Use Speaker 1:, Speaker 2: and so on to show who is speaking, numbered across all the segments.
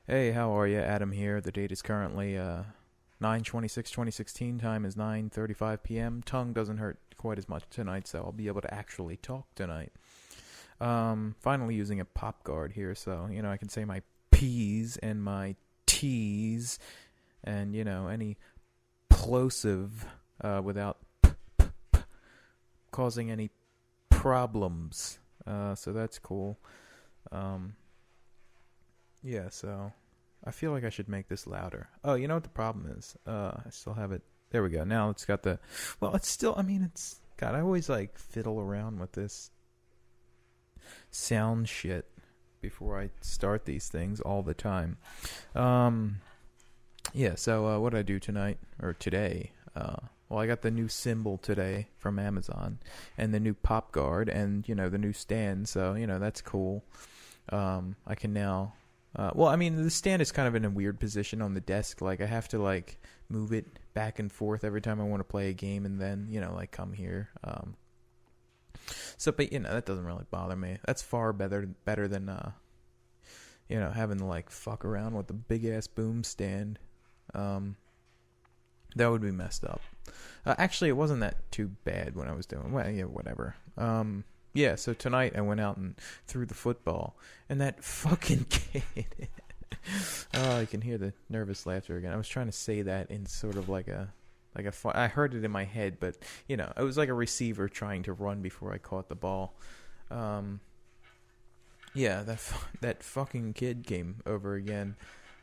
Speaker 1: Hey, how are you? Adam here. The date is currently 9/26/2016. Time is 9:35 p.m. Tongue doesn't hurt quite as much tonight, so I'll be able to actually talk tonight. Finally using a pop guard here, so I can say my P's and my T's, and any plosive without causing any problems. So that's cool. Um, Yeah, so I feel like I should make this louder. Oh, you know what the problem is? I still have it. There we go. Now it's got the. Well, it's still. I mean, it's. God, I always like fiddle around with this sound shit before I start these things all the time. Um, yeah. So what did I do tonight or today? Well, I got the new cymbal today from Amazon, and the new pop guard, and the new stand. So that's cool. I can now well, I mean, the stand is kind of in a weird position on the desk. Like, I have to, like, move it back and forth every time I want to play a game and then, like, come here. But, that doesn't really bother me. That's far better than, having to, like, fuck around with the big-ass boom stand. That would be messed up. Actually, it wasn't that too bad when I was doing. Well, yeah, whatever. Yeah, so tonight I went out and threw the football, and that fucking kid. Oh, I can hear the nervous laughter again. I was trying to say that in sort of like a I heard it in my head, but it was like a receiver trying to run before I caught the ball. Yeah, that fucking kid came over again.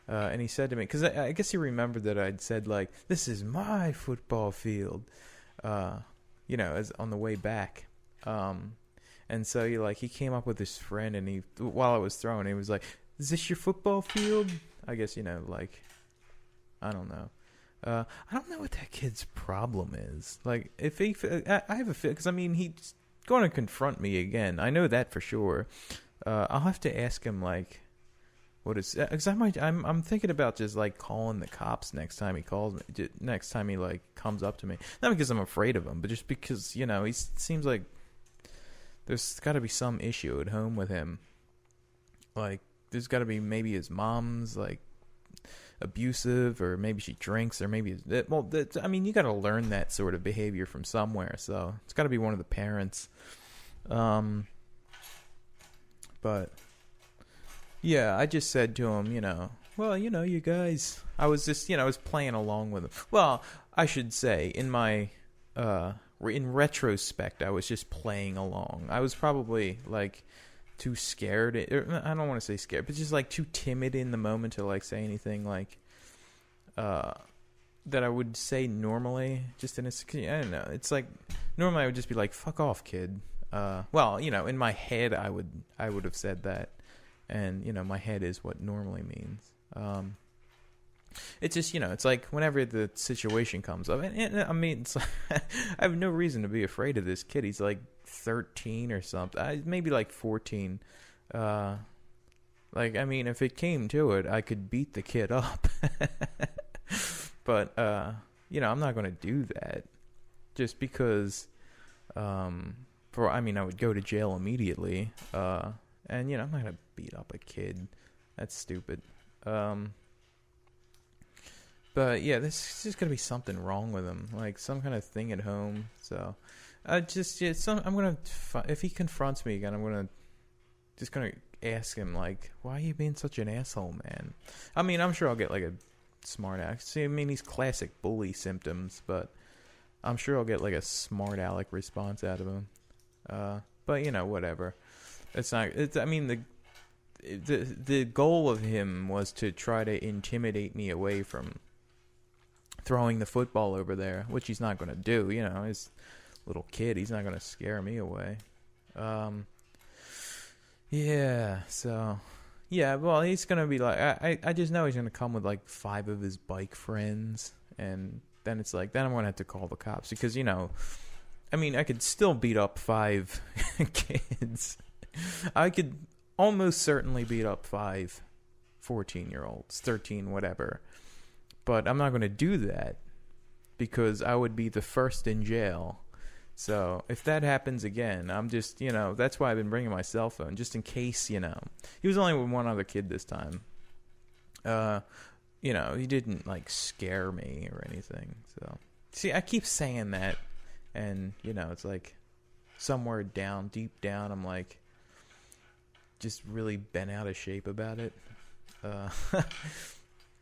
Speaker 1: And he said to me, because I guess he remembered that I'd said, like, this is my football field, as on the way back. And so he came up with his friend, and while I was throwing, he was like, is this your football field? I guess, like, I don't know. I don't know what that kid's problem is. Like, if I have a feel, because, I mean, he's going to confront me again. I know that for sure. I'll have to ask him, like, what is, because I'm thinking about just, like, calling the cops next time he calls me, next time he, like, comes up to me. Not because I'm afraid of him, but just because, he seems like there's got to be some issue at home with him. Like, there's got to be maybe his mom's, like, abusive, or maybe she drinks, or maybe I mean, you got to learn that sort of behavior from somewhere, so it's got to be one of the parents. But yeah, I just said to him, well, you guys, I was just, I was playing along with him. Well, I should say, in retrospect, I was just playing along. I was probably, like, too scared. I don't want to say scared, but just, like, too timid in the moment to, like, say anything, like, that I would say normally. Just in I don't know. It's like, normally I would just be like, fuck off, kid. Well, in my head, I would have said that. And, my head is what normally means. It's just, it's like whenever the situation comes up, and I mean, it's like, I have no reason to be afraid of this kid. He's like 13 or something, maybe like 14. Like, I mean, if it came to it, I could beat the kid up. But, I'm not going to do that just because, I would go to jail immediately. And, I'm not going to beat up a kid. That's stupid. But yeah, there's just gonna be something wrong with him, like some kind of thing at home. So, I'm gonna, if he confronts me again, I'm gonna ask him, like, why are you being such an asshole, man? I mean, I'm sure I'll get like a smart aleck. See, I mean, these classic bully symptoms, but I'm sure I'll get like a smart aleck response out of him. But whatever. It's not. I mean, the goal of him was to try to intimidate me away from throwing the football over there, which he's not going to do. He's a little kid. He's not going to scare me away. Yeah, so, yeah, well, he's going to be like, I just know he's going to come with like 5 of his bike friends, and then it's like, then I'm going to have to call the cops, because, I mean, I could still beat up 5 kids. I could almost certainly beat up 5 14-year-olds, 13, whatever. But I'm not going to do that because I would be the first in jail. So if that happens again, I'm just, that's why I've been bringing my cell phone, just in case, He was only with one other kid this time. He didn't like scare me or anything. So, see, I keep saying that, and it's like somewhere down, deep down, I'm like just really bent out of shape about it.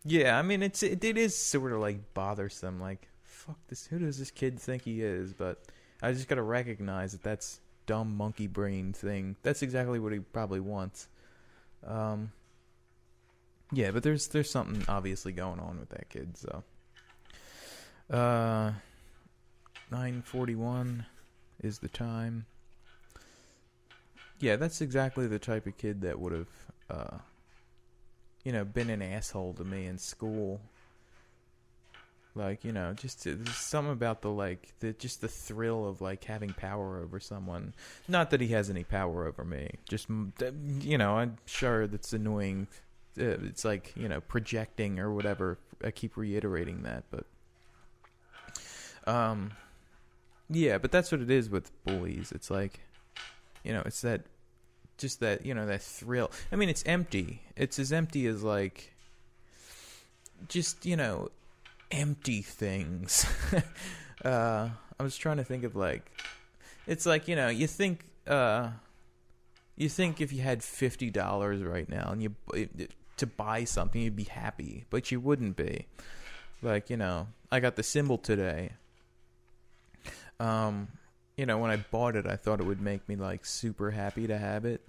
Speaker 1: Yeah, I mean, it is sort of like bothersome. Like, fuck this. Who does this kid think he is? But I just gotta recognize that that's dumb monkey brain thing. That's exactly what he probably wants. Yeah, but there's something obviously going on with that kid. So, 9:41 is the time. Yeah, that's exactly the type of kid that would have, been an asshole to me in school. Like, just there's something about the thrill of like having power over someone. Not that he has any power over me. Just, I'm sure that's annoying. It's like, projecting or whatever. I keep reiterating that, but, yeah, but that's what it is with bullies. It's like, it's that thrill. I mean, it's empty. It's as empty as like, just, empty things. I was trying to think of like, it's like, you think if you had $50 right now and to buy something, you'd be happy, but you wouldn't be. Like, I got the symbol today. When I bought it, I thought it would make me like super happy to have it,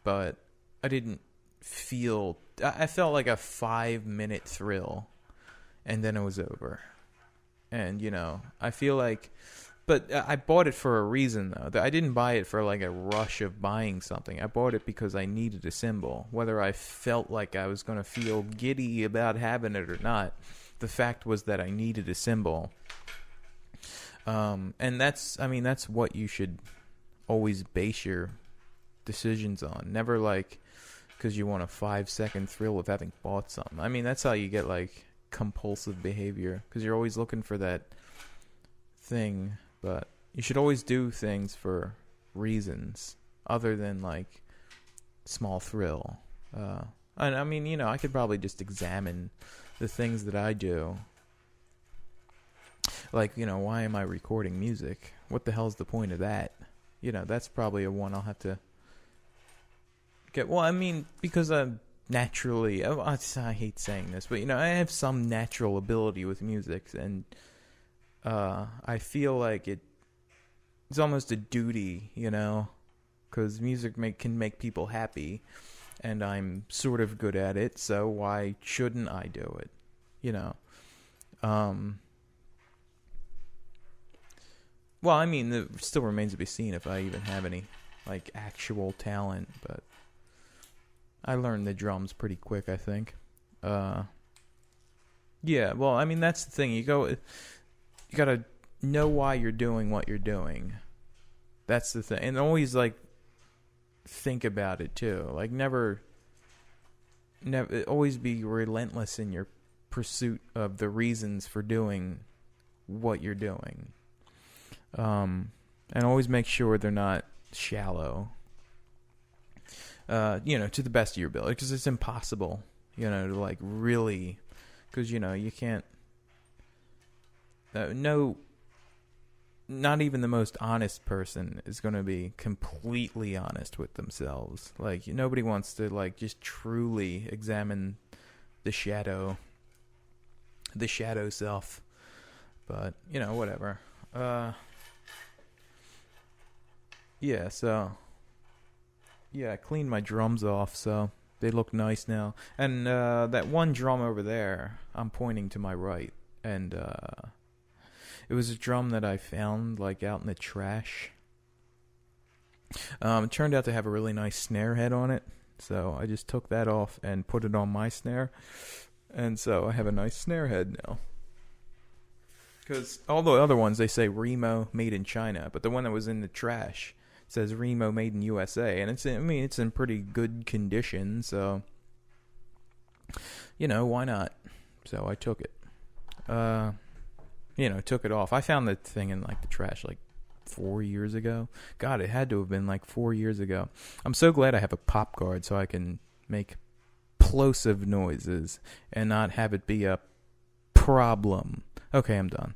Speaker 1: but I didn't feel. I felt like a 5-minute thrill, and then it was over. And I feel like, but I bought it for a reason though. I didn't buy it for like a rush of buying something. I bought it because I needed a symbol, whether I felt like I was going to feel giddy about having it or not. The fact was that I needed a symbol. And that's what you should always base your decisions on. Never like, because you want a 5-second thrill of having bought something. I mean, that's how you get like compulsive behavior, because you're always looking for that thing. But you should always do things for reasons other than like small thrill. And I mean, I could probably just examine the things that I do. Like, why am I recording music? What the hell's the point of that? That's probably a one I'll have to get. Well, I mean, because I'm naturally, I hate saying this, but, I have some natural ability with music, and I feel like it's almost a duty, because music can make people happy, and I'm sort of good at it, so why shouldn't I do it? Well, I mean, it still remains to be seen if I even have any, like, actual talent, but I learned the drums pretty quick, I think. Yeah, well, I mean, that's the thing. You gotta know why you're doing what you're doing. That's the thing. And always, like, think about it, too. Like, never, always be relentless in your pursuit of the reasons for doing what you're doing. And always make sure they're not shallow, to the best of your ability, because it's impossible, to like really, because, you can't, not even the most honest person is going to be completely honest with themselves. Like, nobody wants to like just truly examine the shadow self, but, whatever. Yeah, so, I cleaned my drums off, so they look nice now. And that one drum over there, I'm pointing to my right, and it was a drum that I found, like, out in the trash. It turned out to have a really nice snare head on it, so I just took that off and put it on my snare, and so I have a nice snare head now. Because all the other ones, they say Remo made in China, but the one that was in the trash says Remo made in USA, and it's in pretty good condition, so why not? So I took it. Took it off. I found the thing in like the trash like 4 years ago. God, it had to have been like 4 years ago. I'm so glad I have a pop guard so I can make plosive noises and not have it be a problem. Okay, I'm done.